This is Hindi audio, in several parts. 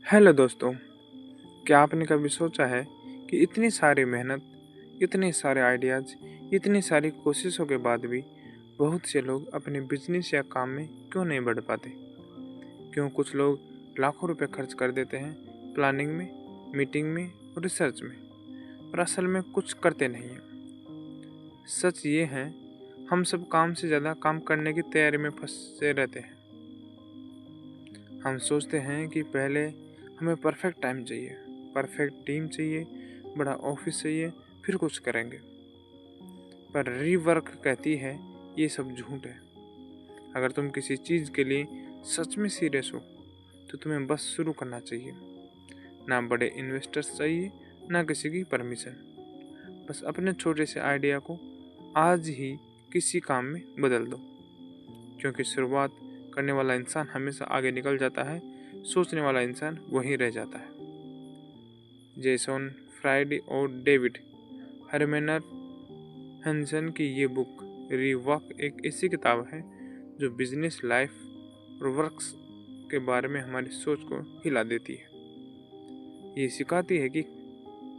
हेलो दोस्तों, क्या आपने कभी सोचा है कि इतनी सारी मेहनत, इतने सारे आइडियाज़, इतनी सारी कोशिशों के बाद भी बहुत से लोग अपने बिजनेस या काम में क्यों नहीं बढ़ पाते? क्यों कुछ लोग लाखों रुपए खर्च कर देते हैं प्लानिंग में, मीटिंग में और रिसर्च में, और असल में कुछ करते नहीं हैं? सच ये है, हम सब काम से ज़्यादा काम करने की तैयारी में फंसे रहते हैं। हम सोचते हैं कि पहले हमें परफेक्ट टाइम चाहिए, परफेक्ट टीम चाहिए, बड़ा ऑफिस चाहिए, फिर कुछ करेंगे। पर रीवर्क कहती है ये सब झूठ है। अगर तुम किसी चीज़ के लिए सच में सीरियस हो तो तुम्हें बस शुरू करना चाहिए। ना बड़े इन्वेस्टर्स चाहिए, ना किसी की परमिशन। बस अपने छोटे से आइडिया को आज ही किसी काम में बदल दो, क्योंकि शुरुआत करने वाला इंसान हमेशा आगे निकल जाता है, सोचने वाला इंसान वहीं रह जाता है। जेसन फ्राइडे और डेविड हरमेनर हंसन की ये बुक रीवर्क एक ऐसी किताब है जो बिजनेस, लाइफ और वर्क्स के बारे में हमारी सोच को हिला देती है। ये सिखाती है कि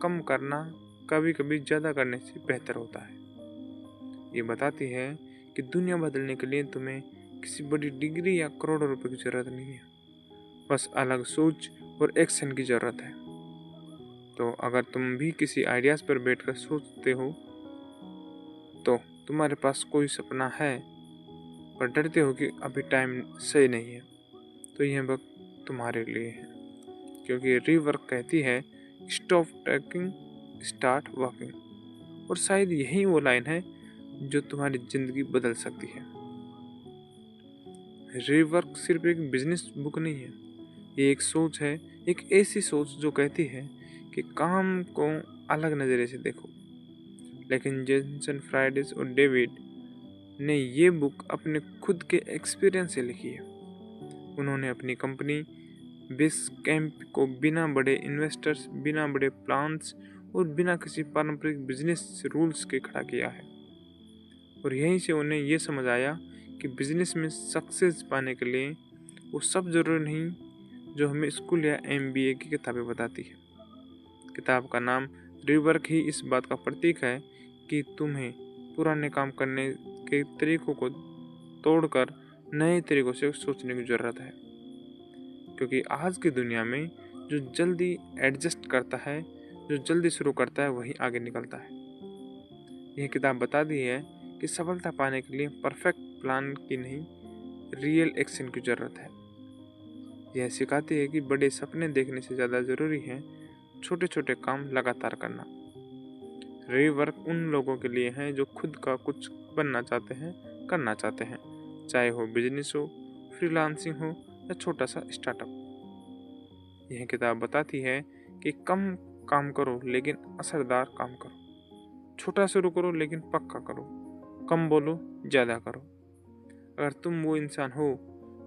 कम करना कभी कभी ज़्यादा करने से बेहतर होता है। ये बताती है कि दुनिया बदलने के लिए तुम्हें किसी बड़ी डिग्री या करोड़ों रुपए की जरूरत नहीं है, बस अलग सोच और एक्शन की जरूरत है। तो अगर तुम भी किसी आइडियाज़ पर बैठकर सोचते हो तो तुम्हारे पास कोई सपना है पर डरते हो कि अभी टाइम सही नहीं है, तो यह वक्त तुम्हारे लिए है। क्योंकि रीवर्क कहती है स्टॉप ट्रैकिंग, स्टार्ट वॉकिंग। और शायद यही वो लाइन है जो तुम्हारी जिंदगी बदल सकती है। रीवर्क सिर्फ एक बिजनेस बुक नहीं है, ये एक सोच है, एक ऐसी सोच जो कहती है कि काम को अलग नज़रिए से देखो। लेकिन जेसन फ्राइडेस और डेविड ने ये बुक अपने खुद के एक्सपीरियंस से लिखी है। उन्होंने अपनी कंपनी बेस कैंप को बिना बड़े इन्वेस्टर्स, बिना बड़े प्लान्स और बिना किसी पारंपरिक बिजनेस रूल्स के खड़ा किया है। और यहीं से उन्हें ये समझ आया कि बिजनेस में सक्सेस पाने के लिए वो सब जरूरी नहीं जो हमें स्कूल या MBA की किताबें बताती है। किताब का नाम रीवर्क ही इस बात का प्रतीक है कि तुम्हें पुराने काम करने के तरीकों को तोड़कर नए तरीकों से सोचने की जरूरत है। क्योंकि आज की दुनिया में जो जल्दी एडजस्ट करता है, जो जल्दी शुरू करता है, वही आगे निकलता है। यह किताब बताती है कि सफलता पाने के लिए परफेक्ट प्लान की नहीं, रियल एक्शन की जरूरत है। यह सिखाती है कि बड़े सपने देखने से ज़्यादा ज़रूरी है छोटे छोटे काम लगातार करना। रीवर्क उन लोगों के लिए है जो खुद का कुछ बनना चाहते हैं, करना चाहते हैं, चाहे हो बिजनेस हो, फ्रीलांसिंग हो या छोटा सा स्टार्टअप। यह किताब बताती है कि कम काम करो लेकिन असरदार काम करो, छोटा शुरू करो लेकिन पक्का करो, कम बोलो ज़्यादा करो। अगर तुम वो इंसान हो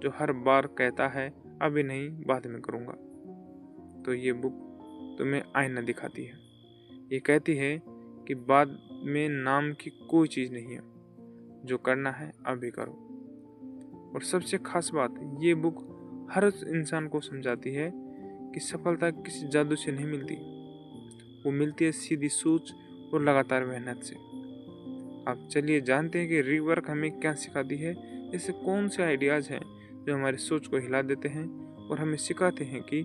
जो हर बार कहता है अभी नहीं, बाद में करूँगा, तो ये बुक तुम्हें आईना दिखाती है। ये कहती है कि बाद में नाम की कोई चीज़ नहीं है, जो करना है अभी करो। और सबसे खास बात, ये बुक हर उस इंसान को समझाती है कि सफलता किसी जादू से नहीं मिलती, वो मिलती है सीधी सोच और लगातार मेहनत से। अब चलिए जानते हैं कि रीवर्क हमें क्या सिखाती है। ऐसे कौन से आइडियाज़ हैं जो हमारी सोच को हिला देते हैं और हमें सिखाते हैं कि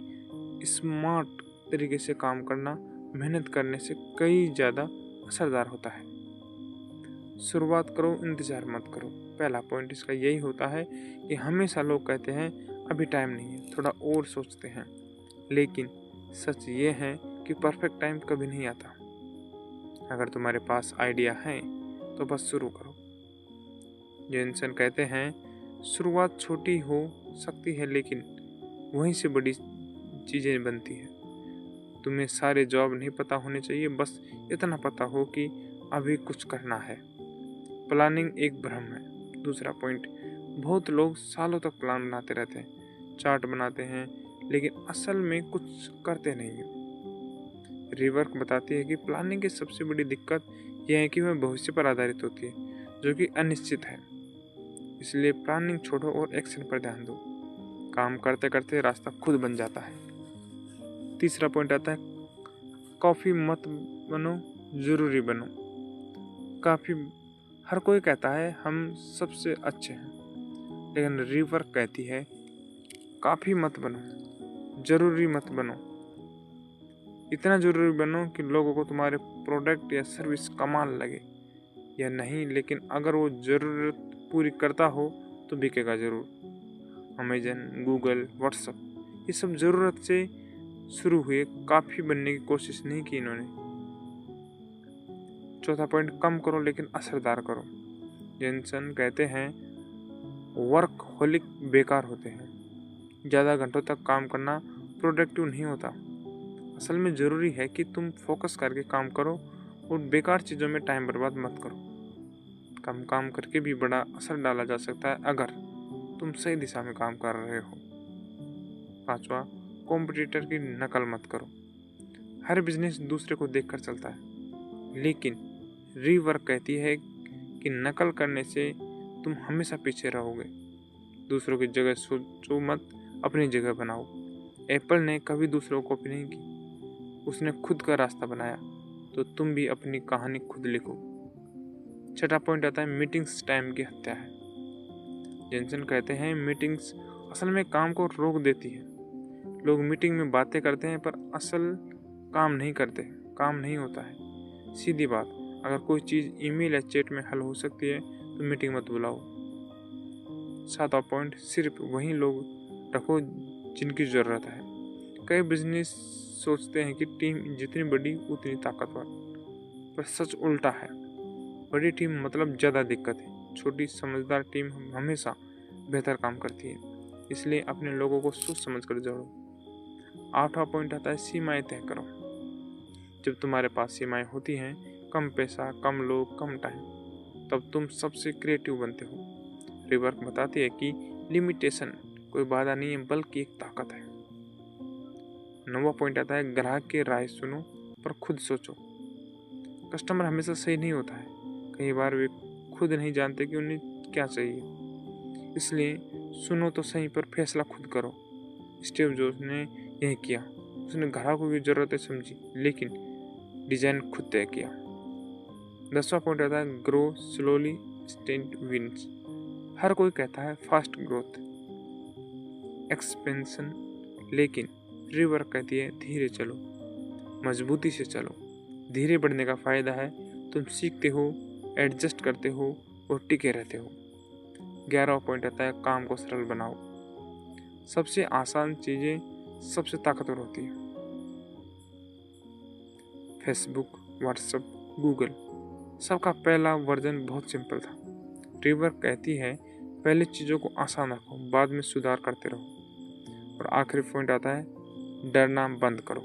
स्मार्ट तरीके से काम करना मेहनत करने से कई ज़्यादा असरदार होता है। शुरुआत करो, इंतज़ार मत करो। पहला पॉइंट इसका यही होता है कि हमेशा लोग कहते हैं अभी टाइम नहीं है, थोड़ा और सोचते हैं। लेकिन सच ये है कि परफेक्ट टाइम कभी नहीं आता। अगर तुम्हारे पास आइडिया है तो बस शुरू करो। जेनसन कहते हैं शुरुआत छोटी हो सकती है, लेकिन वहीं से बड़ी चीज़ें बनती हैं। तुम्हें सारे जॉब नहीं पता होने चाहिए, बस इतना पता हो कि अभी कुछ करना है। प्लानिंग एक भ्रम है। दूसरा पॉइंट, बहुत लोग सालों तक प्लान बनाते रहते हैं, चार्ट बनाते हैं, लेकिन असल में कुछ करते नहीं हैं। रीवर्क बताती है कि प्लानिंग की सबसे बड़ी दिक्कत यह है कि वह भविष्य पर आधारित होती है, जो कि अनिश्चित है। इसलिए प्लानिंग छोड़ो और एक्शन पर ध्यान दो। काम करते करते रास्ता खुद बन जाता है। तीसरा पॉइंट आता है कॉफ़ी मत बनो, ज़रूरी बनो। काफ़ी हर कोई कहता है हम सबसे अच्छे हैं, लेकिन रीवर्क कहती है काफ़ी मत बनो, ज़रूरी मत बनो। इतना ज़रूरी बनो कि लोगों को तुम्हारे प्रोडक्ट या सर्विस कमाल लगे या नहीं, लेकिन अगर वो ज़रूरत पूरी करता हो तो बिकेगा ज़रूर। अमेजन, गूगल, व्हाट्सएप ये सब ज़रूरत से शुरू हुए, काफ़ी बनने की कोशिश नहीं की इन्होंने। चौथा पॉइंट, कम करो लेकिन असरदार करो। जेनसन कहते हैं वर्क होलिक बेकार होते हैं। ज़्यादा घंटों तक काम करना प्रोडक्टिव नहीं होता। असल में ज़रूरी है कि तुम फोकस करके काम करो और बेकार चीज़ों में टाइम बर्बाद मत करो। कम काम करके भी बड़ा असर डाला जा सकता है अगर तुम सही दिशा में काम कर रहे हो। पांचवा, कॉम्पिटिटर की नकल मत करो। हर बिजनेस दूसरे को देखकर चलता है, लेकिन रीवर्क कहती है कि नकल करने से तुम हमेशा पीछे रहोगे। दूसरों की जगह सोचो मत, अपनी जगह बनाओ। एप्पल ने कभी दूसरों को कॉपी नहीं की, उसने खुद का रास्ता बनाया। तो तुम भी अपनी कहानी खुद लिखो। छठा पॉइंट आता है मीटिंग्स टाइम की हत्या है। जेनसन कहते हैं मीटिंग्स असल में काम को रोक देती है। लोग मीटिंग में बातें करते हैं पर असल काम नहीं करते, काम नहीं होता है। सीधी बात, अगर कोई चीज़ ईमेल या चैट में हल हो सकती है तो मीटिंग मत बुलाओ। सातवां पॉइंट, सिर्फ वही लोग रखो जिनकी ज़रूरत है। कई बिजनेस सोचते हैं कि टीम जितनी बड़ी उतनी ताकतवर, पर सच उल्टा है। बड़ी टीम मतलब ज़्यादा दिक्कत है, छोटी समझदार टीम हमेशा बेहतर काम करती है। इसलिए अपने लोगों को सोच समझ कर जोड़ो। आठवां पॉइंट आता है सीमाएं तय करो। जब तुम्हारे पास सीमाएं होती हैं, कम पैसा, कम लोग, कम टाइम, तब तुम सबसे क्रिएटिव बनते हो। रिवर्क बताती है कि लिमिटेशन कोई बाधा नहीं है बल्कि एक ताकत है। नौवां पॉइंट आता है ग्राहक की राय सुनो पर खुद सोचो। कस्टमर हमेशा सही नहीं होता है, कई बार वे खुद नहीं जानते कि उन्हें क्या चाहिए। इसलिए सुनो तो सही पर फैसला खुद करो। स्टीव जॉब्स ने यही किया, उसने ग्राहकों की ज़रूरतें समझी लेकिन डिज़ाइन खुद तय किया। 10वां पॉइंट आता है ग्रो स्लोली स्टेंट विंस। हर कोई कहता है फास्ट ग्रोथ, एक्सपेंशन, लेकिन रिवर्क कहती है धीरे चलो, मजबूती से चलो। धीरे बढ़ने का फ़ायदा है तुम सीखते हो, एडजस्ट करते हो और टिके रहते हो। 11वां पॉइंट आता है काम को सरल बनाओ। सबसे आसान चीज़ें सबसे ताकतवर होती है। फेसबुक, व्हाट्सएप, गूगल सबका पहला वर्जन बहुत सिंपल था। रिवर्क कहती है पहले चीज़ों को आसान रखो, बाद में सुधार करते रहो। और आखिरी पॉइंट आता है डरना बंद करो।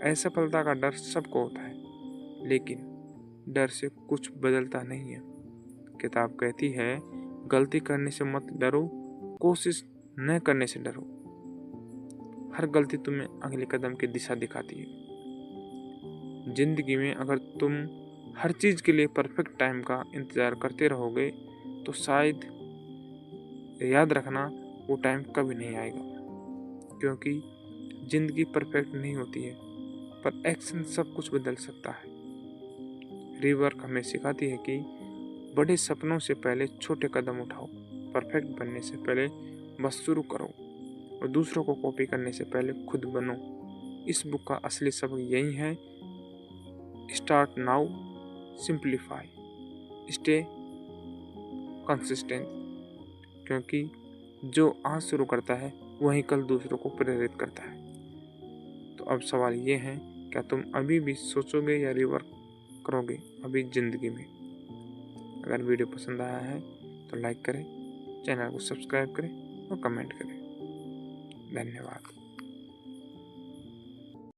असफलता का डर सबको होता है, लेकिन डर से कुछ बदलता नहीं है। किताब कहती है गलती करने से मत डरो, कोशिश न करने से डरो। हर गलती तुम्हें अगले कदम की दिशा दिखाती है। जिंदगी में अगर तुम हर चीज़ के लिए परफेक्ट टाइम का इंतज़ार करते रहोगे तो शायद याद रखना वो टाइम कभी नहीं आएगा, क्योंकि ज़िंदगी परफेक्ट नहीं होती है, पर एक्शन सब कुछ बदल सकता है। रिवर्क हमें सिखाती है कि बड़े सपनों से पहले छोटे कदम उठाओ, परफेक्ट बनने से पहले बस शुरू करो और दूसरों को कॉपी करने से पहले खुद बनो। इस बुक का असली सबक यही है, start now, simplify, stay consistent, क्योंकि जो आज शुरू करता है वही कल दूसरों को प्रेरित करता है। तो अब सवाल ये है, क्या तुम अभी भी सोचोगे या रिवर्क करोगे अभी ज़िंदगी में? अगर वीडियो पसंद आया है तो लाइक करें, चैनल को सब्सक्राइब करें और कमेंट करें। धन्यवाद।